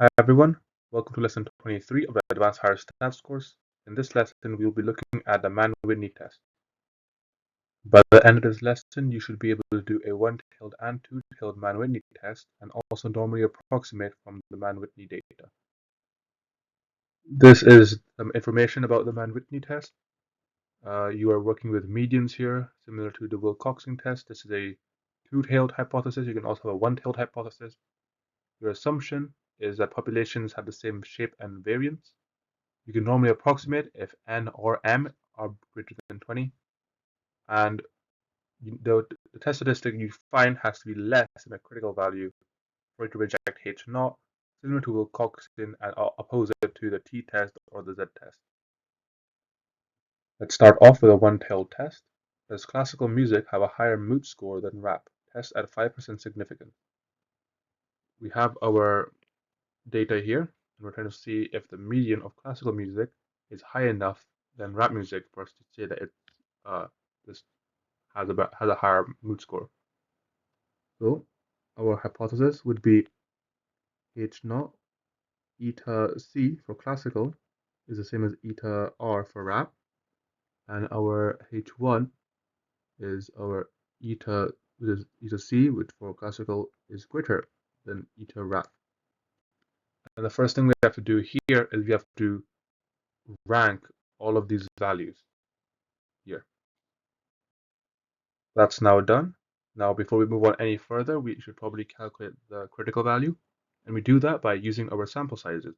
Hi everyone, welcome to lesson 23 of the Advanced Higher Stats course. In this lesson, we'll be looking at the Mann-Whitney test. By the end of this lesson, you should be able to do a one-tailed and two-tailed Mann-Whitney test and also normally approximate from the Mann-Whitney data. This is some information about the Mann-Whitney test. You are working with medians here, similar to the Wilcoxon test. This is a two-tailed hypothesis. You can also have a one-tailed hypothesis. Your assumption is that populations have the same shape and variance. You can normally approximate if n or m are greater than 20, and the test statistic you find has to be less than a critical value for it to reject H naught, similar to Wilcoxon, and oppose it to the t-test or the z-test. Let's start off with a one-tailed test. Does classical music have a higher mood score than rap? Test at 5% significance. We have our data here, and we're trying to see if the median of classical music is high enough than rap music for us to say that it this has a higher mood score. So our hypothesis would be H naught eta C for classical is the same as eta R for rap, and our H1 is our eta, which is eta C, which for classical is greater than eta rap. And the first thing we have to do here is we have to rank all of these values here. That's now done. Now, before we move on any further, we should probably calculate the critical value. And we do that by using our sample sizes.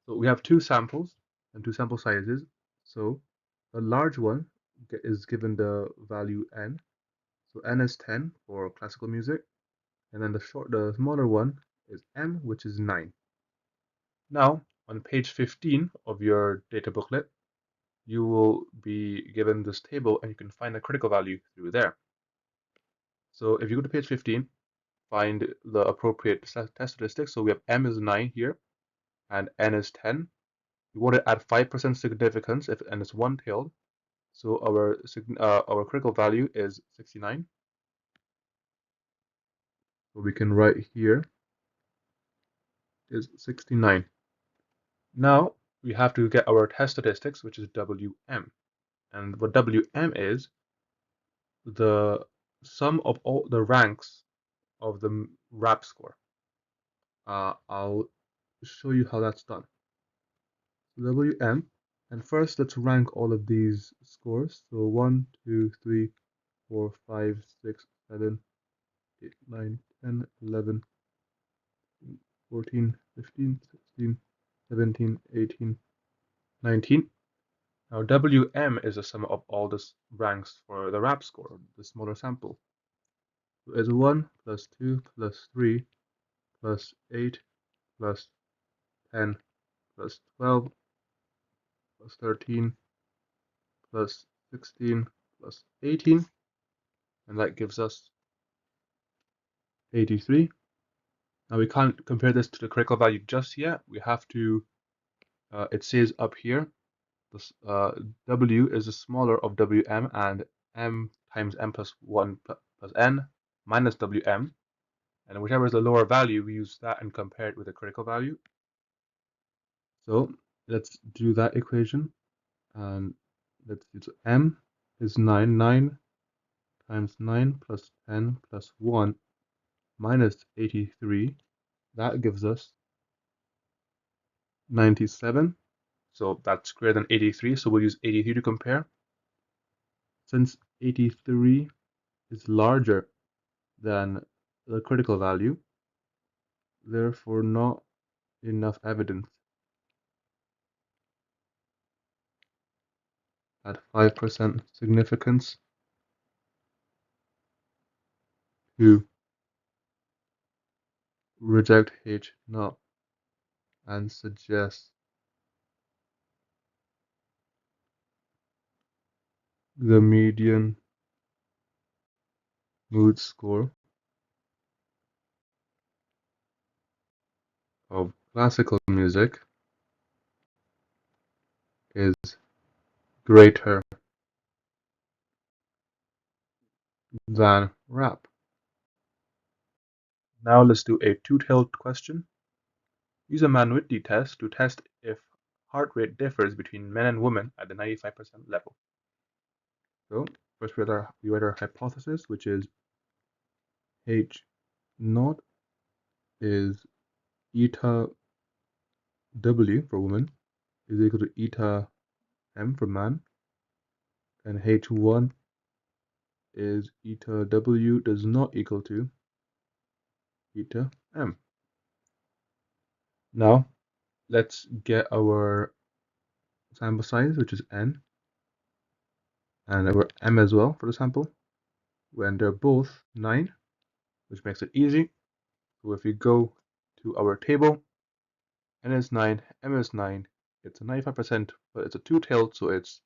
So we have two samples and two sample sizes. So a large one is given the value n. So n is 10 for classical music. And then the smaller one is m, which is 9. Now, on page 15 of your data booklet, you will be given this table and you can find the critical value through there. So if you go to page 15, find the appropriate test statistics. So we have m is 9 here and n is 10. We want to add 5% significance if n is one-tailed. So our critical value is 69. So we can write here is 69. Now we have to get our test statistics, which is Wm. And what Wm is the sum of all the ranks of the rap score. I'll show you how that's done. Wm, and first let's rank all of these scores. So 1, 2, 3, 4, 5, 6, 7, 8, 9, 10, 11, 14, 15, 16, 17, 18, 19. Now Wm is the sum of all the ranks for the rap score, the smaller sample. So it's 1 plus 2 plus 3 plus 8 plus 10 plus 12 plus 13 plus 16 plus 18, and that gives us 83. Now we can't compare this to the critical value just yet. We have to, it says up here, this, W is the smaller of Wm, and m times m plus 1 plus n minus Wm. And whichever is the lower value, we use that and compare it with the critical value. So let's do that equation. And let's do so m is 9. 9 times 9 plus 10 plus 1 minus 83. That gives us 97. So that's greater than 83. So we'll use 83 to compare. Since 83 is larger than the critical value, therefore not enough evidence at 5% significance to reject H naught and suggest the median mood score of classical music is greater than rap. Now let's do a two-tailed question. Use a Mann-Whitney test to test if heart rate differs between men and women at the 95% level. So first we write our hypothesis, which is H naught is eta W for woman is equal to eta M for man, and H1 is eta W does not equal to eta M. Now let's get our sample size, which is N, and our M as well for the sample, when they're both 9, which makes it easy. So if we go to our table, N is 9, M is 9, it's a 95%, but it's a two-tailed, so it's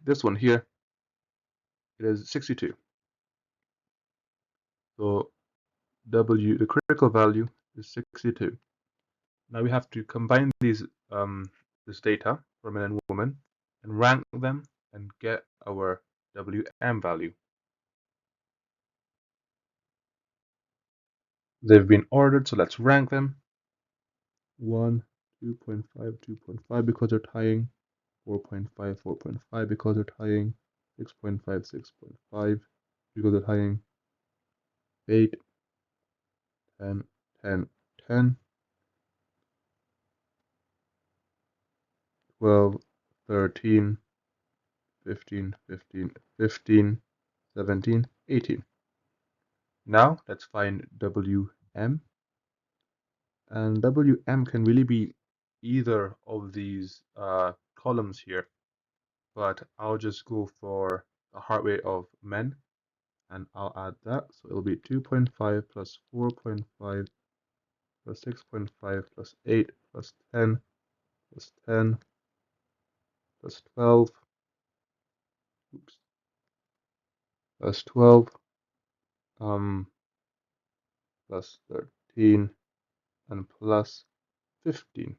this one here, it is 62. So W, the critical value is 62. Now we have to combine these this data for men and women and rank them and get our WM value. They've been ordered, so let's rank them. 1, 2.5, 2.5 because they're tying, 4.5, 4.5 because they're tying, 6.5, 6.5 because they're tying, 8, 10, 10, 10, 12, 13, 15, 15, 15, 17, 18. Now let's find WM. And WM can really be either of these columns here, but I'll just go for the heart rate of men, and I'll add that. So it'll be 2.5 plus 4.5 plus 6.5 plus 8 plus 10 plus 10 plus 12 plus 12 plus 13 and plus 15,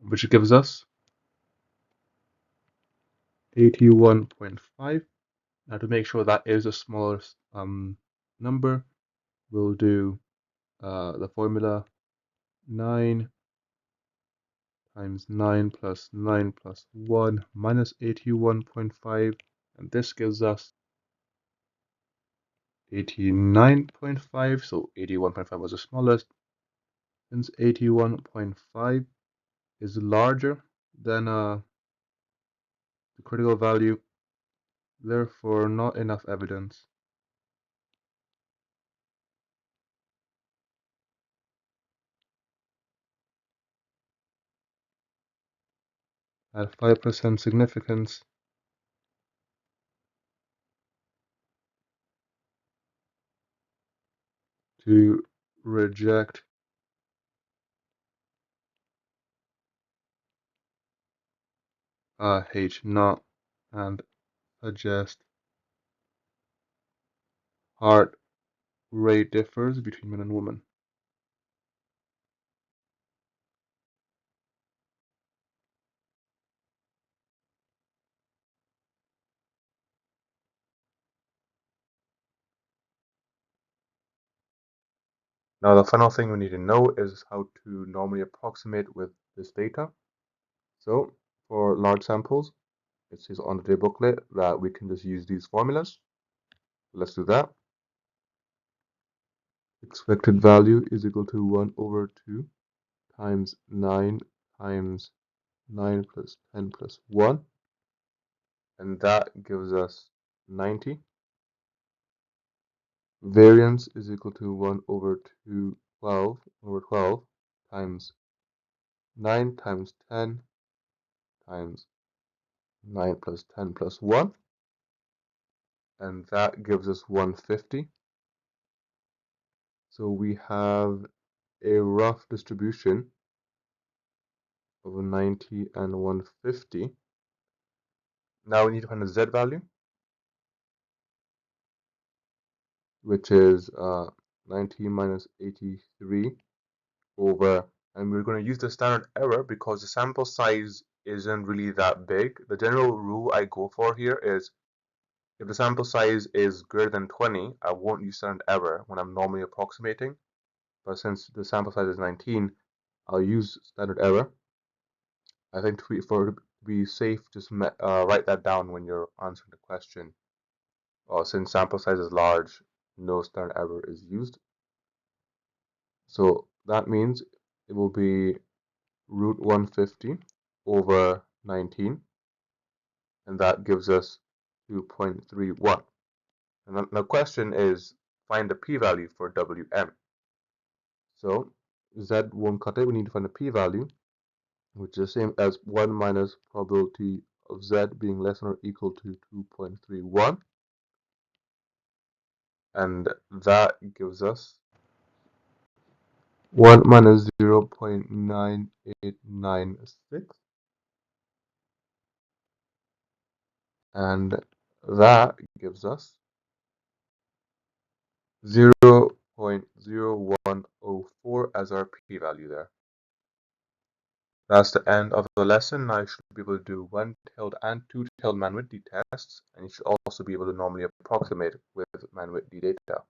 which gives us 81.5. Now to make sure that is the smallest number, we'll do the formula 9 times 9 plus 9 plus 1 minus 81.5, and this gives us 89.5, so 81.5 was the smallest. Since 81.5 is larger than the critical value, therefore not enough evidence. At 5% significance, to reject H naught and suggest heart rate differs between men and women. Now the final thing we need to know is how to normally approximate with this data. So for large samples, it says on the booklet that we can just use these formulas. Let's do that. Expected value is equal to 1 over 2 times 9 times 9 plus 10 plus 1, and that gives us 90. Variance is equal to 1 over 2, 12 over 12 times 9 times 10 times 9 plus 10 plus 1, and that gives us 150. So we have a rough distribution of 90 and 150. Now we need to find the z value, which is 90 minus 83 over, and we're going to use the standard error because the sample size isn't really that big. The general rule I go for here is If the sample size is greater than 20, I won't use standard error when I'm normally approximating, but since the sample size is 19, I'll use standard error. I think to be safe, just write that down when you're answering the question. Since sample size is large, no standard error is used. So that means it will be root 150 over 19, and that gives us 2.31. And the question is, find the p-value for Wm. So z won't cut it, we need to find the p-value, which is the same as 1 minus probability of z being less than or equal to 2.31, and that gives us 1 minus 0.9896, and that gives us 0.0104 as our p-value there. That's the end of the lesson. Now you should be able to do one-tailed and two-tailed Mann-Whitney tests, and you should also be able to normally approximate with Mann-Whitney data.